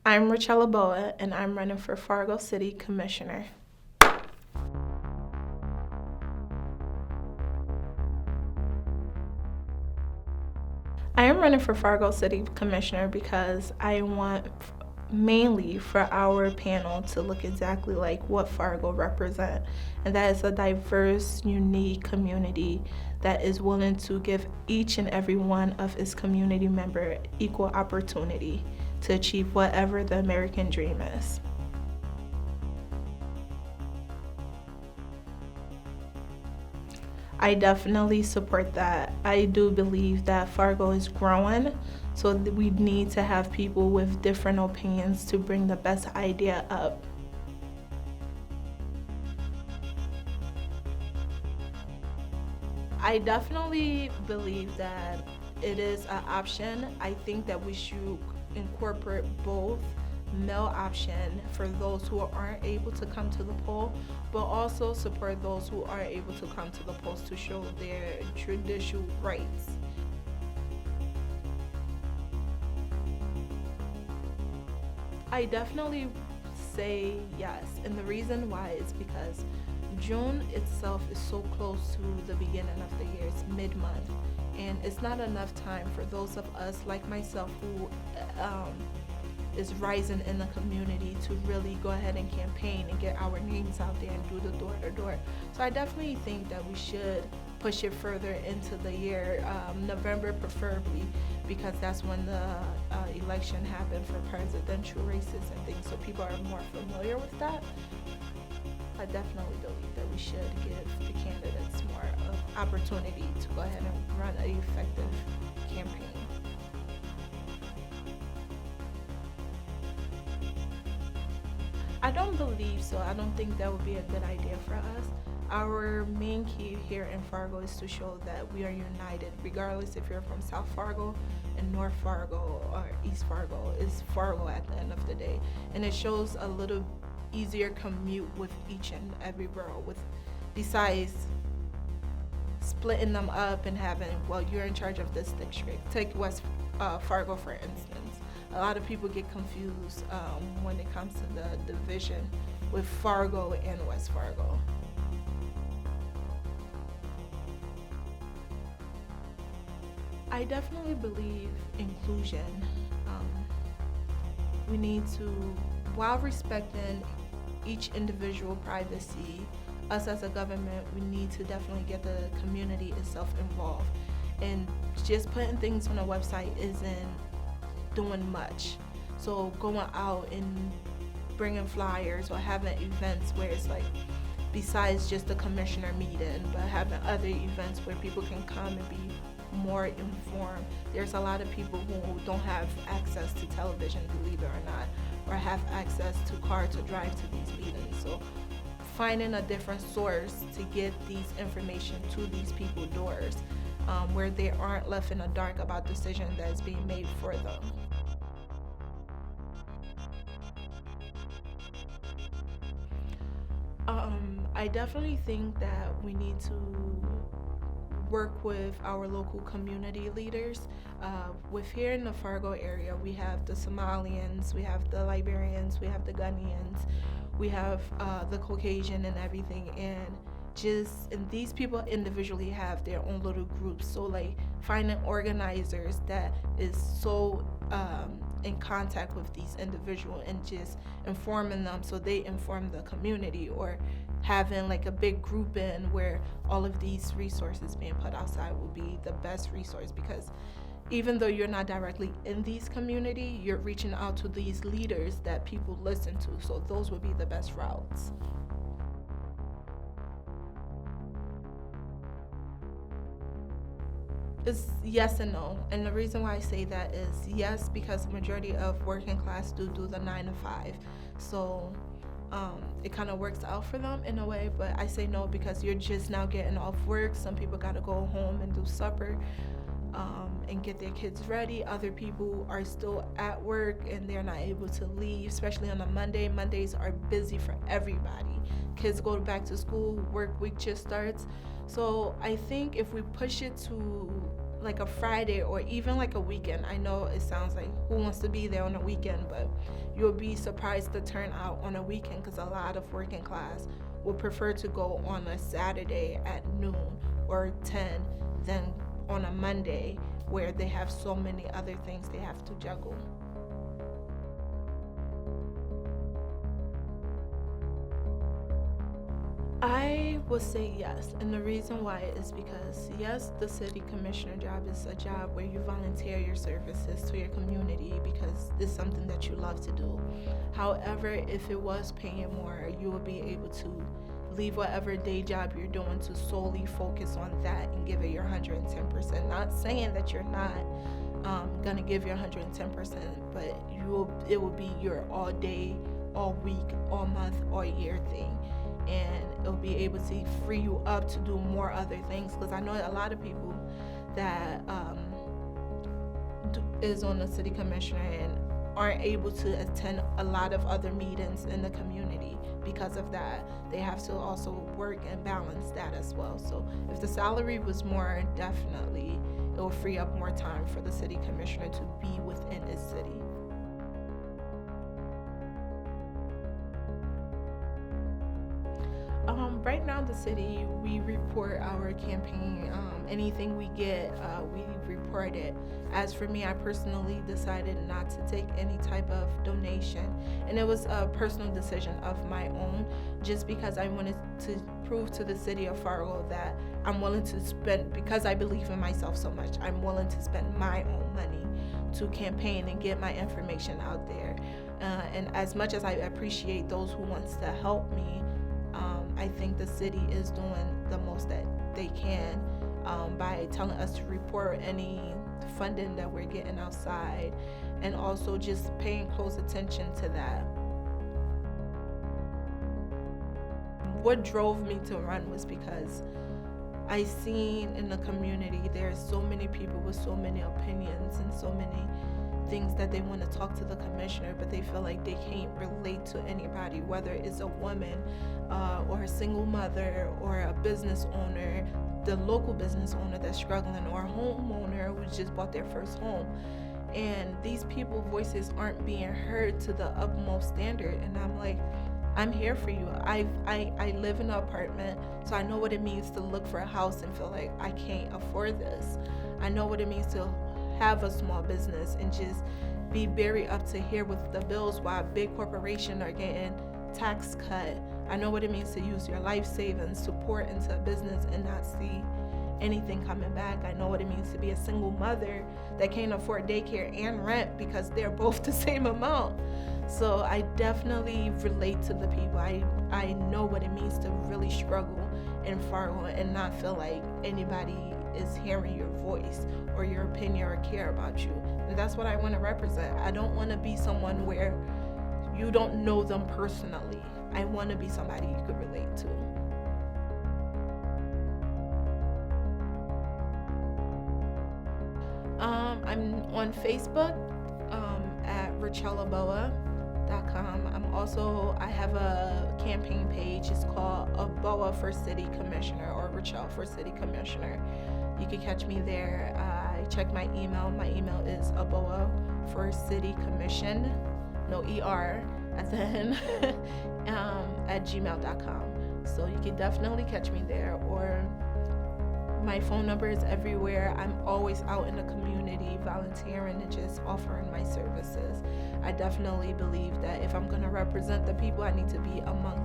I'm Ritchell Aboah, and I'm running for Fargo City Commissioner. I am running for Fargo City Commissioner because I want mainly for our panel to look exactly like what Fargo represents, and that is a diverse, unique community that is willing to give each and every one of its community member equal opportunity to achieve whatever the American dream is. I definitely support that. I do believe that Fargo is growing, so we need to have people with different opinions to bring the best idea up. I definitely believe that it is an option. I think that we should incorporate both male option for those who aren't able to come to the poll, but also support those who are able to come to the polls to show their judicial rights. I definitely say yes, and the reason why is because June itself is so close to the beginning of the year. It's mid-month, and it's not enough time for those of us like myself who is rising in the community to really go ahead and campaign and get our names out there and do the door-to-door. So I definitely think that we should push it further into the year, November preferably, because that's when the election happened for presidential races and things, so people are more familiar with that. I definitely believe that we should give the candidates more of opportunity to go ahead and run an effective campaign. I don't believe so. I don't think that would be a good idea for us. Our main key here in Fargo is to show that we are united, regardless if you're from South Fargo and North Fargo or East Fargo. It's Fargo at the end of the day. And it shows a little easier commute with each and every borough, besides splitting them up and having, well, you're in charge of this district. Take West Fargo, for instance. A lot of people get confused when it comes to the division with Fargo and West Fargo. I definitely believe inclusion. We need to, while respecting each individual privacy, us as a government, we need to definitely get the community itself involved. And just putting things on a website isn't doing much. So going out and bringing flyers or having events where it's like, besides just the commissioner meeting, but having other events where people can come and be more informed. There's a lot of people who don't have access to television, believe it or not, or have access to car to drive to these meetings. So finding a different source to get these information to these people's doors, where they aren't left in the dark about decision that is being made for them. I definitely think that we need to work with our local community leaders. With here in the Fargo area, we have the Somalians, we have the Liberians, we have the Ghanaians, we have the Caucasian and everything, and these people individually have their own little groups. So like finding organizers that is so in contact with these individuals and just informing them so they inform the community, or having like a big group in where all of these resources being put outside will be the best resource, because even though you're not directly in these community, you're reaching out to these leaders that people listen to, so those would be the best routes. It's yes and no, and the reason why I say that is yes, because the majority of working class do the 9 to 5, so it kind of works out for them in a way. But I say no because you're just now getting off work. Some people got to go home and do supper and get their kids ready. Other people are still at work and they're not able to leave, especially on a Monday. Mondays are busy for everybody. Kids go back to school, work week just starts. So I think if we push it to like a Friday or even like a weekend. I know it sounds like who wants to be there on a weekend, but you'll be surprised the turnout on a weekend, because a lot of working class will prefer to go on a Saturday at noon or 10 than on a Monday, where they have so many other things they have to juggle. I would say yes, and the reason why is because yes, the city commissioner job is a job where you volunteer your services to your community because it's something that you love to do. However, if it was paying more, you will be able to leave whatever day job you're doing to solely focus on that and give it your 110%. Not saying that you're not gonna give your 110%, but it will be your all day, all week, all month, all year thing. And it'll be able to free you up to do more other things, because I know a lot of people that is on the city commissioner and aren't able to attend a lot of other meetings in the community because of that. They have to also work and balance that as well. So if the salary was more, definitely it will free up more time for the city commissioner to be within his city. Right now, the city, we report our campaign. Anything we get, we report it. As for me, I personally decided not to take any type of donation, and it was a personal decision of my own, just because I wanted to prove to the city of Fargo that I'm willing to spend, because I believe in myself so much, I'm willing to spend my own money to campaign and get my information out there. And as much as I appreciate those who wants to help me, I think the city is doing the most that they can by telling us to report any funding that we're getting outside, and also just paying close attention to that. What drove me to run was because I seen in the community there's so many people with so many opinions and so many things that they want to talk to the commissioner, but they feel like they can't relate to anybody, whether it's a woman or a single mother or a business owner, the local business owner that's struggling, or a homeowner who just bought their first home. And these people's voices aren't being heard to the utmost standard. And I'm like, I'm here for you. I live in an apartment, so I know what it means to look for a house and feel like I can't afford this. I know what it means to have a small business and just be very up to here with the bills while big corporations are getting tax cut. I know what it means to use your life savings to pour into a business and not see anything coming back. I know what it means to be a single mother that can't afford daycare and rent because they're both the same amount. So I definitely relate to the people. I know what it means to really struggle in Fargo and not feel like anybody is hearing your voice or your opinion or care about you. And that's what I want to represent. I don't want to be someone where you don't know them personally. I want to be somebody you could relate to. I'm on Facebook at Ritchell Aboah.com. I have a campaign page. It's called Aboah for City Commissioner, or Ritchell for City Commissioner. You can catch me there. I check my email. My email is Aboah for City Commission, no ER at the end, at gmail.com. So you can definitely catch me there, or my phone number is everywhere. I'm always out in the community volunteering and just offering my services. I definitely believe that if I'm going to represent the people, I need to be amongst